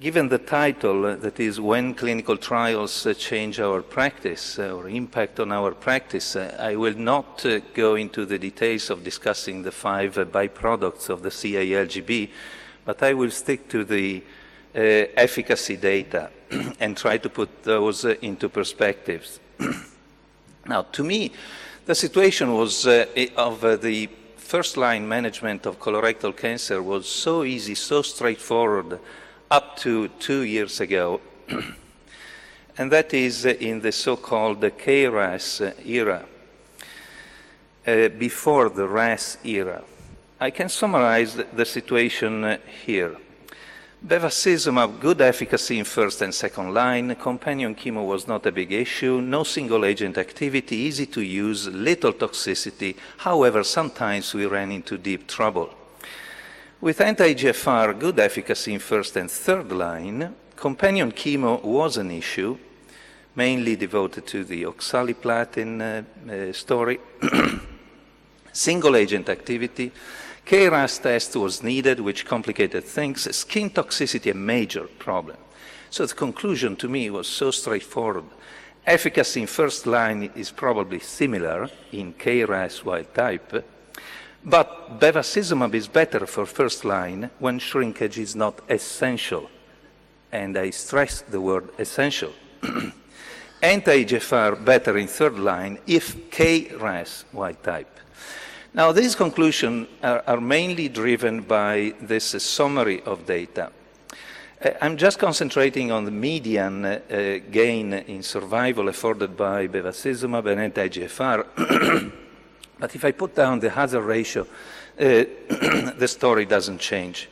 given the title, that is When Clinical Trials Change Our Practice or Impact on Our Practice, I will not go into the details of discussing the 5 byproducts of the CALGB, but I will stick to the efficacy data and try to put those into perspectives. Now, to me, the situation was of the first-line management of colorectal cancer was so easy, so straightforward, up to 2 years ago, and that is in the so-called K-RAS era, before the RAS era. I can summarize the situation here. Bevacizumab, good efficacy in first and second line, companion chemo was not a big issue, no single agent activity, easy to use, little toxicity, however, sometimes we ran into deep trouble. With anti-EGFR, good efficacy in first and third line, companion chemo was an issue, mainly devoted to the oxaliplatin story. Single agent activity, K-RAS test was needed, which complicated things. Skin toxicity, a major problem. So the conclusion to me was so straightforward. Efficacy in first line is probably similar in K-RAS wild type, but bevacizumab is better for first line when shrinkage is not essential. And I stress the word essential. Anti-EGFR better in third line if K-RAS wild type. Now, these conclusions are mainly driven by this summary of data. I'm just concentrating on the median gain in survival afforded by bevacizumab and anti-EGFR. But if I put down the hazard ratio, the story doesn't change.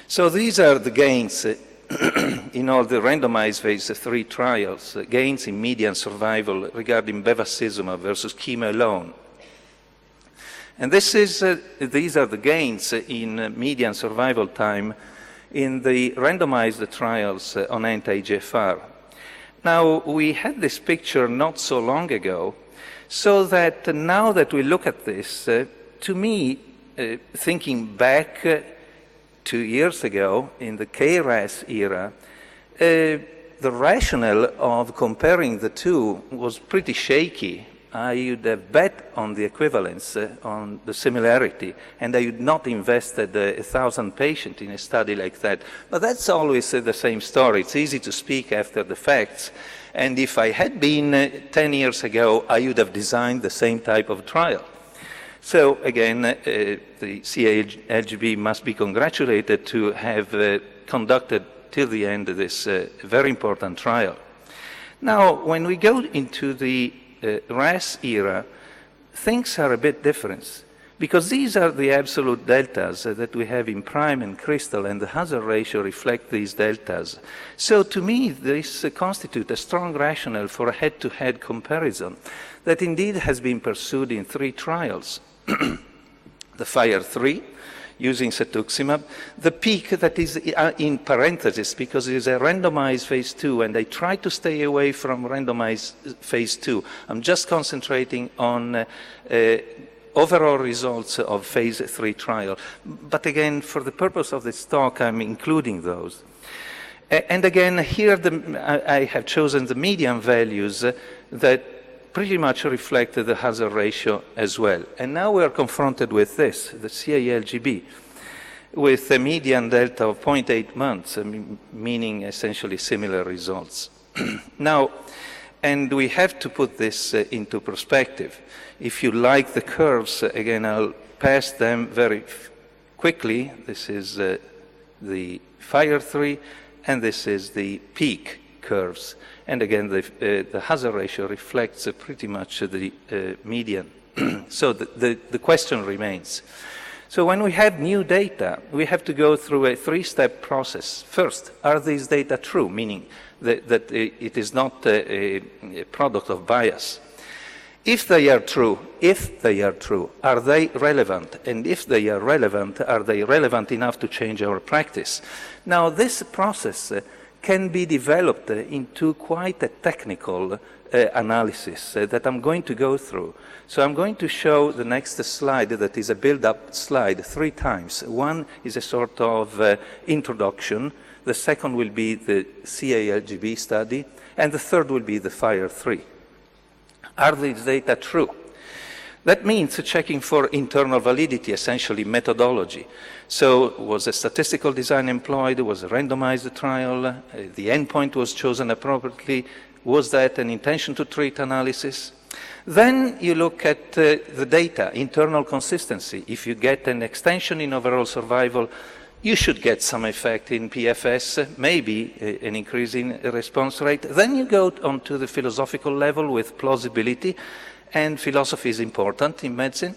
So these are the gains in all the randomized phase 3 trials, gains in median survival regarding bevacizumab versus chemo alone. And these are the gains in median survival time in the randomized trials on anti-EGFR. Now, we had this picture not so long ago, so that now that we look at this, to me, thinking back 2 years ago in the K-RAS era, the rationale of comparing the two was pretty shaky. I would have bet on the equivalence, on the similarity, and I would not invested 1,000 patients in a study like that. But that's always the same story. It's easy to speak after the facts. And if I had been 10 years ago, I would have designed the same type of trial. So again, the CALGB must be congratulated to have conducted till the end of this very important trial. Now, when we go into the RAS era, things are a bit different, because these are the absolute deltas that we have in PRIME and CRYSTAL, and the hazard ratio reflect these deltas. So to me, this constitutes a strong rationale for a head-to-head comparison that indeed has been pursued in 3 trials. The FIRE-3, using cetuximab, the PEAK that is in parentheses because it is a randomized phase 2, and I try to stay away from randomized phase 2. I'm just concentrating on overall results of phase 3 trial. But again, for the purpose of this talk, I'm including those. And again, here I have chosen the median values that pretty much reflect the hazard ratio as well. And now we are confronted with this, the CALGB, with a median delta of 0.8 months, meaning essentially similar results. Now, and we have to put this into perspective. If you like the curves, again, I'll pass them very quickly. This is the FIRE-3, and this is the PEAK curves. And again, the hazard ratio reflects pretty much the median. So the question remains. So when we have new data, we have to go through a 3-step process. First, are these data true, meaning that it is not a product of bias? If they are true, are they relevant? And if they are relevant, are they relevant enough to change our practice? Now, this process can be developed into quite a technical analysis that I'm going to go through. So I'm going to show the next slide that is a build-up slide 3 times. One is a sort of introduction The second will be the CALGB study. And the third will be the FIRE3. Are these data true? That means checking for internal validity, essentially methodology. So was a statistical design employed? Was a randomized trial? The endpoint was chosen appropriately? Was that an intention to treat analysis? Then you look at the data, internal consistency. If you get an extension in overall survival, you should get some effect in PFS, maybe an increase in response rate. Then you go on to the philosophical level with plausibility, and philosophy is important in medicine.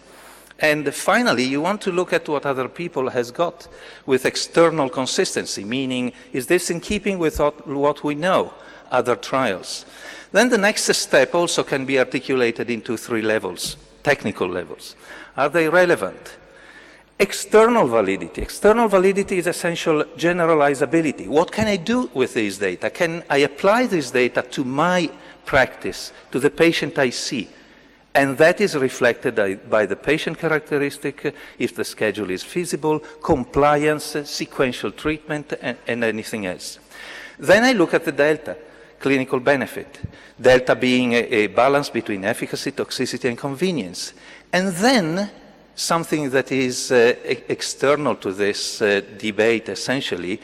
And finally, you want to look at what other people has got with external consistency, meaning, is this in keeping with what we know, other trials? Then the next step also can be articulated into 3 levels, technical levels. Are they relevant? External validity. External validity is essential generalizability. What can I do with these data? Can I apply this data to my practice, to the patient I see? And that is reflected by the patient characteristic, if the schedule is feasible, compliance, sequential treatment, and anything else. Then I look at the delta, clinical benefit, delta being a balance between efficacy, toxicity, and convenience. And then something that is external to this debate, essentially,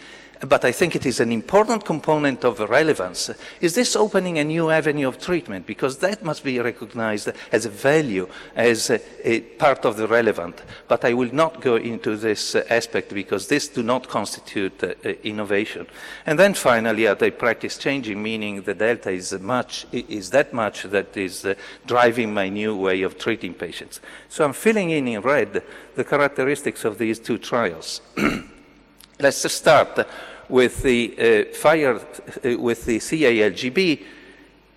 but I think it is an important component of relevance. Is this opening a new avenue of treatment? Because that must be recognized as a value, as a part of the relevant. But I will not go into this aspect because this do not constitute innovation. And then finally, are they practice changing, meaning the delta is that much that is driving my new way of treating patients. So I'm filling in red the characteristics of these 2 trials. Let's start with the with the CALGB,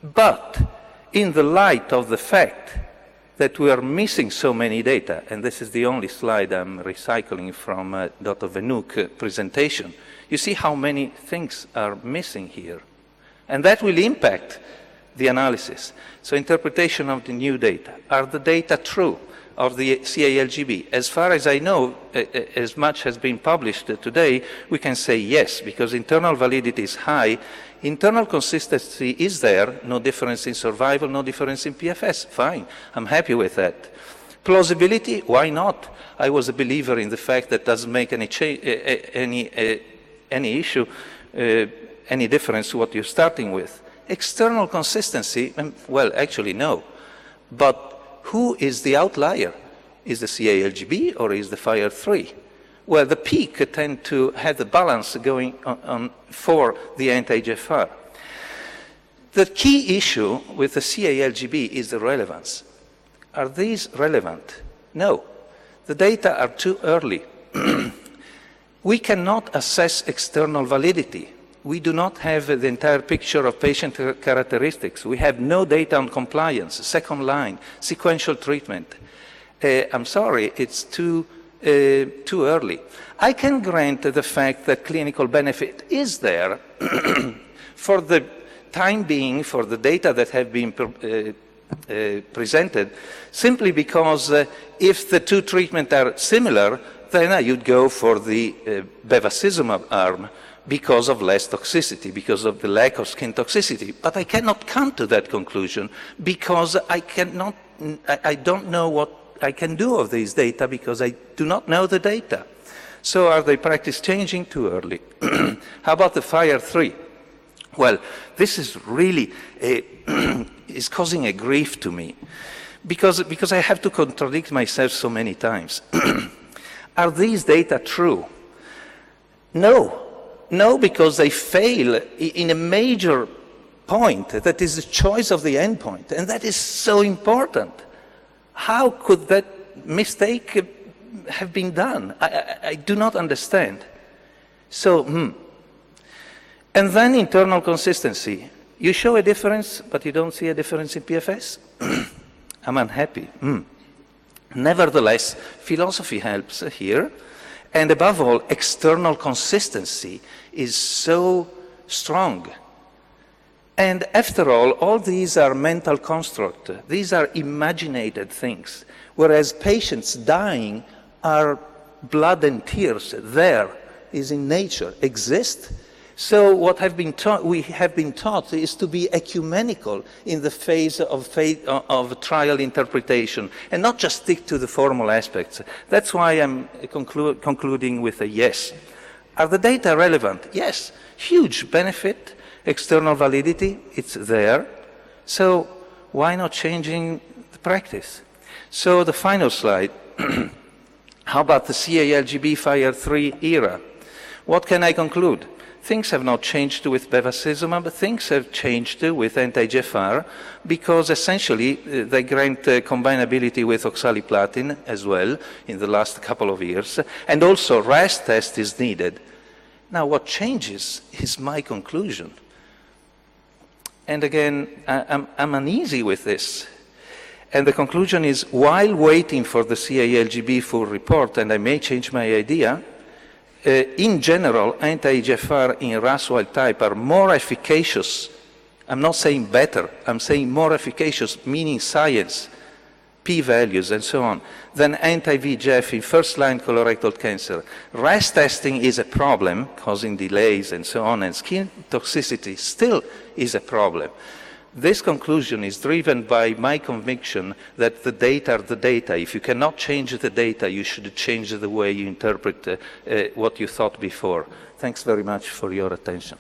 but in the light of the fact that we are missing so many data, and this is the only slide I'm recycling from Dr. Venuk's presentation, you see how many things are missing here. And that will impact the analysis. So interpretation of the new data. Are the data true? Of the CALGB. As far as I know, as much has been published today, we can say yes, because internal validity is high. Internal consistency is there, no difference in survival, no difference in PFS. Fine, I'm happy with that. Plausibility, why not? I was a believer in the fact that doesn't make any issue, any difference to what you're starting with. External consistency, well, actually no. But who is the outlier? Is the CALGB or is the FIRE3? Well, the peak tend to have the balance going on for the anti-EGFR. The key issue with the CALGB is the relevance. Are these relevant? No. The data are too early. We cannot assess external validity. We do not have the entire picture of patient characteristics. We have no data on compliance, second line, sequential treatment. I'm sorry, it's too early. I can grant the fact that clinical benefit is there for the time being, for the data that have been presented, simply because if the 2 treatments are similar, then you'd go for the bevacizumab arm, because of less toxicity, because of the lack of skin toxicity. But I cannot come to that conclusion because I don't know what I can do of these data because I do not know the data. So are they practice changing? Too early. How about the FIRE3? Well, this is really is causing a grief to me because I have to contradict myself so many times. Are these data true? No. No, because they fail in a major point, that is the choice of the endpoint, and that is so important. How could that mistake have been done? I do not understand. So, And then internal consistency. You show a difference, but you don't see a difference in PFS? I'm unhappy. Nevertheless, philosophy helps here. And above all, external consistency is so strong. And after all these are mental constructs. These are imaginated things. Whereas patients dying are blood and tears. There is in nature, exist. So what we have been taught is to be ecumenical in the phase of trial interpretation and not just stick to the formal aspects. That's why I'm concluding with a yes. Are the data relevant? Yes. Huge benefit, external validity, it's there. So why not changing the practice? So the final slide. How about the CA-LGB Fire 3 era? What can I conclude? Things have not changed with bevacizumab, but things have changed with anti-EGFR because essentially they grant combinability with oxaliplatin as well in the last couple of years, and also RAS test is needed. Now what changes is my conclusion. And again, I'm uneasy with this. And the conclusion is, while waiting for the CA-LGB full report, and I may change my idea, in general, anti-EGFR in RAS wild type are more efficacious. I'm not saying better, I'm saying more efficacious, meaning science, p-values and so on, than anti-VEGF in first-line colorectal cancer. RAS testing is a problem, causing delays and so on, and skin toxicity still is a problem. This conclusion is driven by my conviction that the data are the data. If you cannot change the data, you should change the way you interpret what you thought before. Thanks very much for your attention.